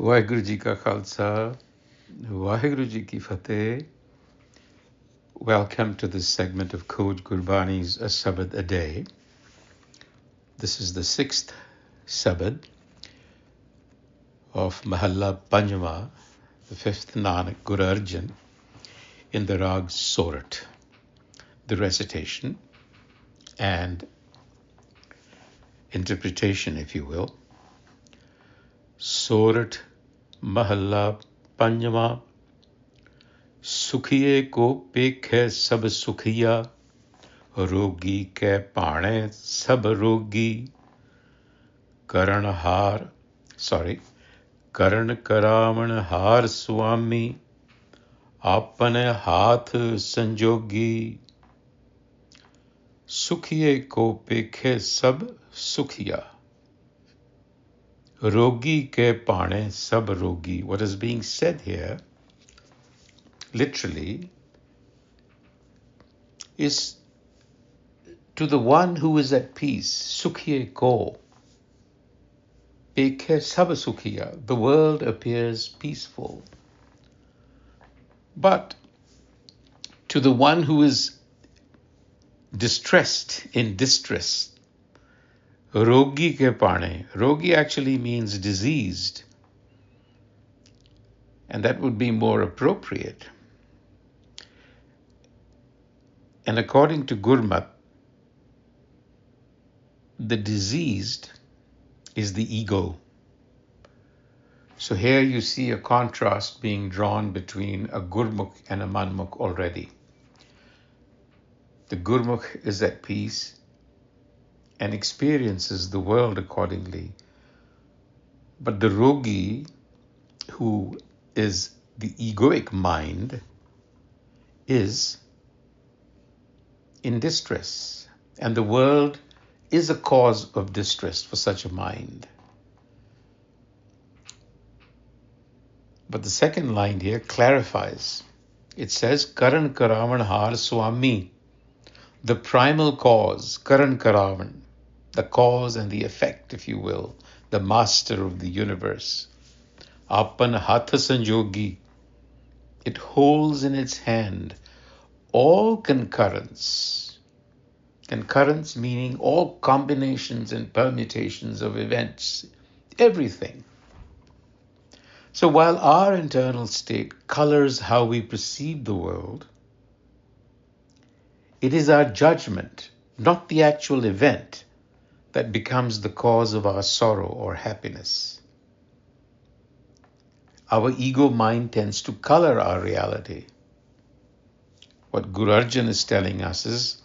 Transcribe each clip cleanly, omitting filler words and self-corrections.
ਵਾਹਿਗੁਰੂ ਜੀ ਕਾ ਖਾਲਸਾ ਵਾਹਿਗੁਰੂ ਜੀ ਕੀ ਫਤਿਹ. Welcome to this segment of Code Gurbani's a-sabad-a-day. This is the sixth sabad of Mahalla Panjwa, the fifth Nanak Guru Arjan, in the Rag Sorat. The recitation and interpretation, if you will. Sorat Mahalla Panjwa. Sukhie ko Pekhai Sabh Sukhia, rogi ke paane sab rogi, karan karavan har swami, apane haath sanjogi. Sukhie ko Pekhai Sabh Sukhia, rogi ke paane sab rogi. What is being said here literally is to the one who is at peace. Sukhie ko Pekhai Sabh Sukhia. The world appears peaceful. But to the one who is distressed, in distress, rogi ke paane. Rogi actually means diseased, and that would be more appropriate. And according to Gurmat, the diseased is the ego. So here you see a contrast being drawn between a Gurmukh and a Manmukh already. The Gurmukh is at peace and experiences the world accordingly. But the Rogi, who is the egoic mind, is in distress, and the world is a cause of distress for such a mind. But the second line here clarifies. It says, Karan Karavan Har Swami, the primal cause, Karan Karavan, the cause and the effect, if you will, the master of the universe. Apan Hatha Sanjogi, it holds in its hand all concurrence. Concurrence meaning all combinations and permutations of events, everything. So while our internal state colors how we perceive the world, it is our judgment, not the actual event, that becomes the cause of our sorrow or happiness. Our ego mind tends to color our reality. What Guru Arjan is telling us is,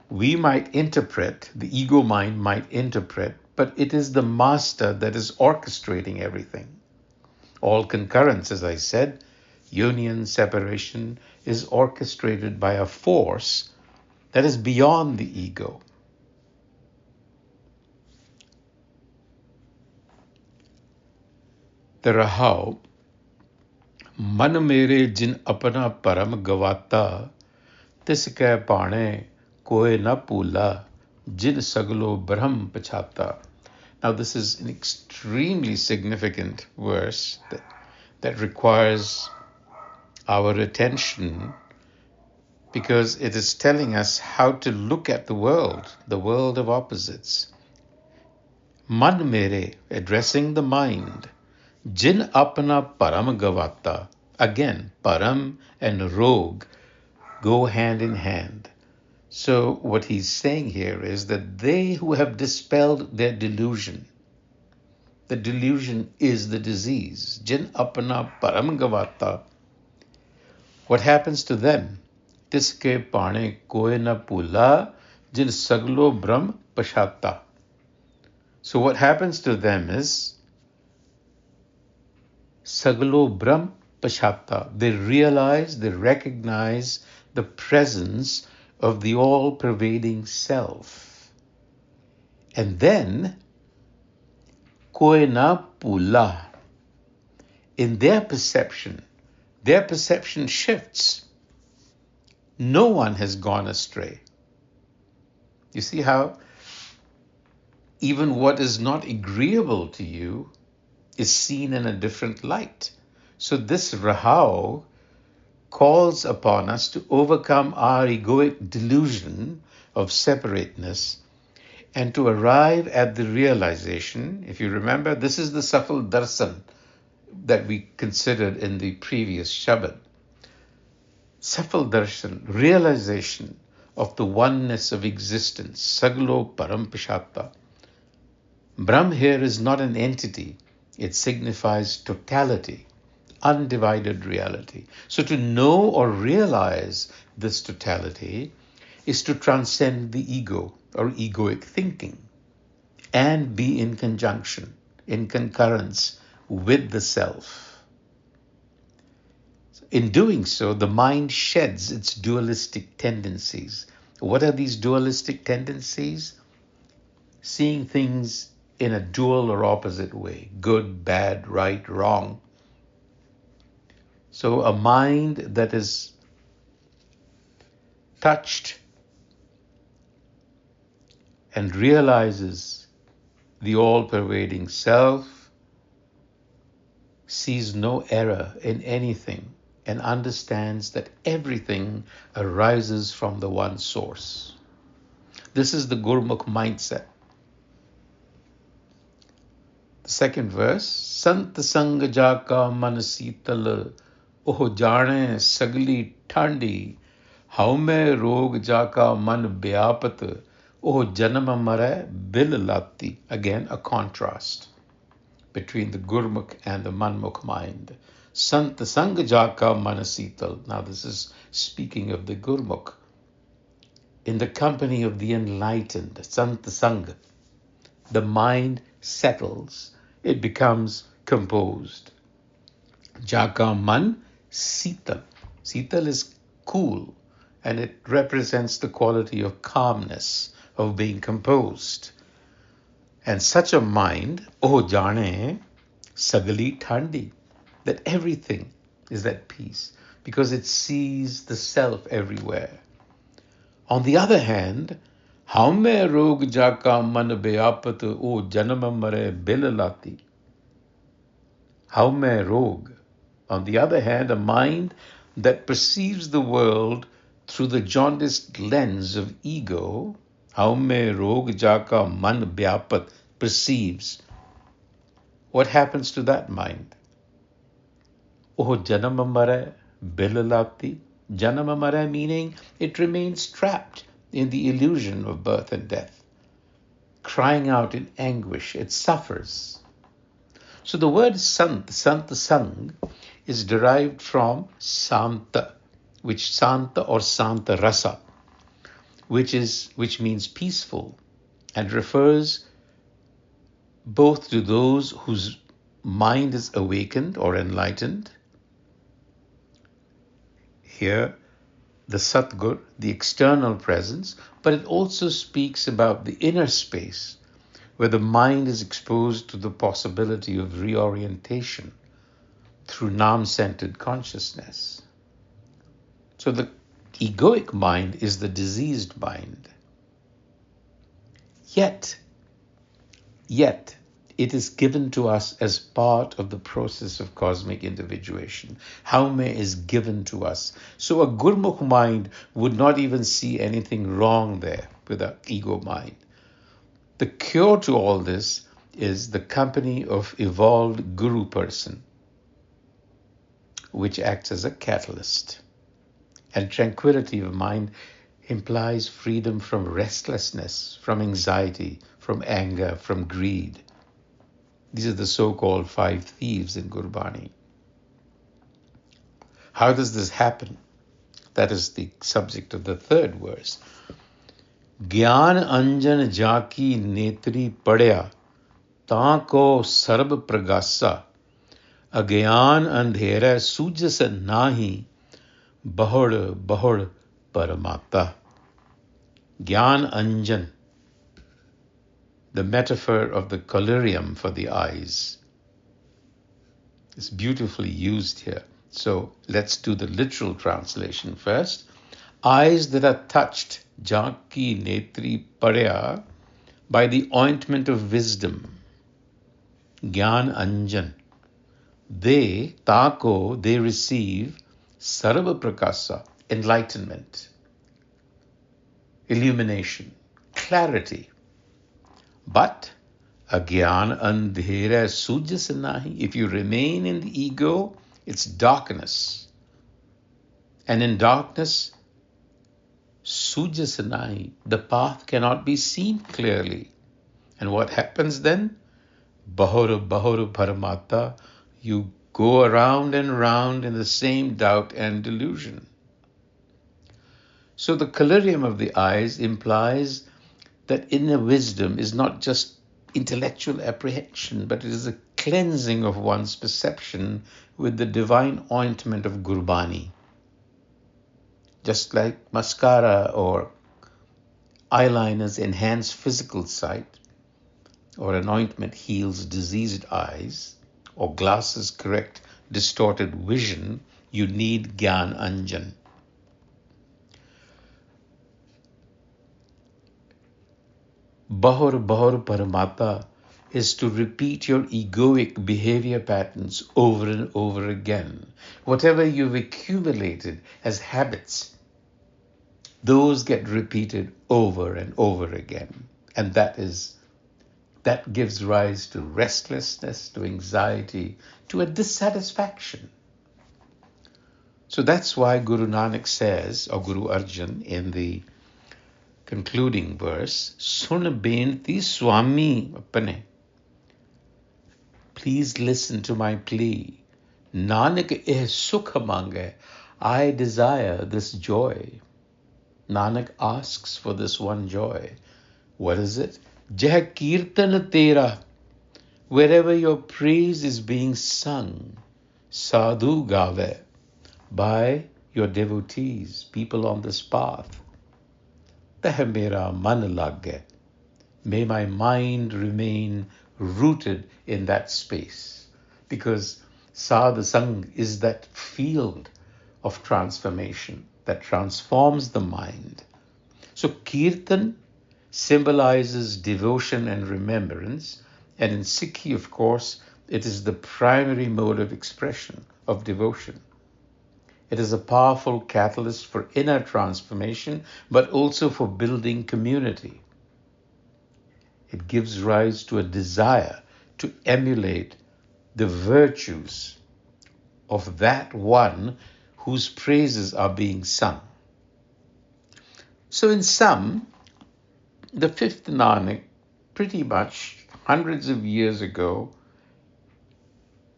we might interpret, the ego mind might interpret, but it is the master that is orchestrating everything. All concurrence, as I said, union, separation, is orchestrated by a force that is beyond the ego. The Rahau, Man mere jin apana param gavata, tis ke paane koe na pula, jin saglo brahm pachata. Now this is an extremely significant verse that requires our attention, because it is telling us how to look at the world of opposites. Man mere, addressing the mind. Jin apna param gavata. Again, param and rog go hand in hand. So what he's saying here is that they who have dispelled their delusion, the delusion is the disease. Jin apna param gavata. What happens to them? Tiske paane koe na pula, jin saglo brahm pashata. So what happens to them is saglo brahm pashata. They realize, they recognize the presence of the all-pervading self. And then, koe na pula. In their perception shifts. No one has gone astray. You see how even what is not agreeable to you is seen in a different light. So this Rahau calls upon us to overcome our egoic delusion of separateness and to arrive at the realization. If you remember, this is the Safal Darshan that we considered in the previous Shabad. Safal Darshan, realization of the oneness of existence, Saglo Parampashata. Brahm here is not an entity, it signifies totality, undivided reality. So to know or realize this totality is to transcend the ego or egoic thinking and be in conjunction, in concurrence with the self. In doing so, the mind sheds its dualistic tendencies. What are these dualistic tendencies? Seeing things in a dual or opposite way, good, bad, right, wrong. So a mind that is touched and realizes the all-pervading self sees no error in anything and understands that everything arises from the one source. This is the Gurmukh mindset. The second verse, Sant Sang Jaka Man Sital Oh Jane Sagli Thandi Haume Rog Jaka Man Byapat Oh Janama Mare Bil Lati. Again, a contrast between the Gurmukh and the Manmukh mind. Sant Sang Jaka Manasital. Now this is speaking of the Gurmukh. In the company of the enlightened, Sant Sang, the mind settles. It becomes composed. Jaka Man Sital. Sital is cool, and it represents the quality of calmness, of being composed. And such a mind, oh jane, sagli thandi, that everything is at peace because it sees the self everywhere. On the other hand, haume rog jaka man beapat o janama mare bilalati. Haume rog. On the other hand, a mind that perceives the world through the jaundiced lens of ego, haume rog jaka man beapat, perceives. What happens to that mind? Oh janama mare bilalati. Janama mare meaning it remains trapped in the illusion of birth and death, crying out in anguish. It suffers. So the word sant, sang, is derived from santa, which santa or santa rasa, which means peaceful, and refers both to those whose mind is awakened or enlightened. Here, the Satgur, the external presence, but it also speaks about the inner space where the mind is exposed to the possibility of reorientation through Nam-centered consciousness. So the egoic mind is the diseased mind. Yet, it is given to us as part of the process of cosmic individuation. Haume is given to us. So a Gurmukh mind would not even see anything wrong there with an ego mind. The cure to all this is the company of evolved Guru person, which acts as a catalyst. And tranquility of mind implies freedom from restlessness, from anxiety, from anger, from greed. These are the so-called 5 thieves in Gurbani. How does this happen? That is the subject of the third verse. Gyan anjan jaki netri padya, taako sarb pragasa, agyan andhera sujas nahi, bahod paramata. Gyan anjan, the metaphor of the collyrium for the eyes, is beautifully used here. So let's do the literal translation first. Eyes that are touched, jaki netri padya, by the ointment of wisdom. Gyan Anjan. They receive Sarva Prakasa, enlightenment, illumination, clarity. But Agyan Andhera Sujas Nahi. If you remain in the ego, it's darkness. And in darkness, Sujas Nahi, the path cannot be seen clearly. And what happens then? Bahuru Paramata, you go around and round in the same doubt and delusion. So the collyrium of the eyes implies that inner wisdom is not just intellectual apprehension, but it is a cleansing of one's perception with the divine ointment of Gurbani. Just like mascara or eyeliners enhance physical sight, or an ointment heals diseased eyes, or glasses correct distorted vision, you need Gyan Anjan. Bahur Paramata is to repeat your egoic behavior patterns over and over again. Whatever you've accumulated as habits, those get repeated over and over again. And that gives rise to restlessness, to anxiety, to a dissatisfaction. So that's why Guru Nanak says, or Guru Arjan in the concluding verse, Sun Benti Swami Apane. Please listen to my plea. Nanak eh sukha mange. I desire this joy. Nanak asks for this one joy. What is it? Jah kirtan tera. Wherever your praise is being sung, sadhu gave, by your devotees, people on this path. Teh mera man lage. May my mind remain rooted in that space. Because sadhu sang is that field of transformation that transforms the mind. So kirtan symbolizes devotion and remembrance, and in Sukhie, of course, it is the primary mode of expression of devotion. It is a powerful catalyst for inner transformation, but also for building community. It gives rise to a desire to emulate the virtues of that one whose praises are being sung. So in sum, the fifth Nanak, pretty much hundreds of years ago,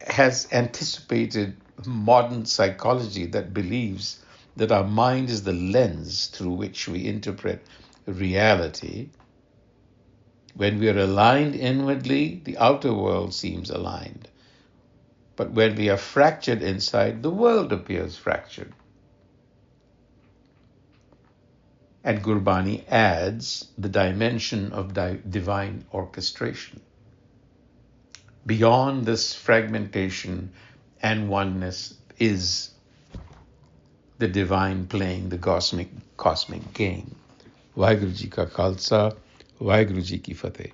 has anticipated modern psychology that believes that our mind is the lens through which we interpret reality. When we are aligned inwardly, the outer world seems aligned. But when we are fractured inside, the world appears fractured. And Gurbani adds the dimension of divine orchestration. Beyond this fragmentation and oneness is the divine playing the cosmic game. Vaheguru Ji Ka Khalsa, Vaheguru Ji Ki Fateh.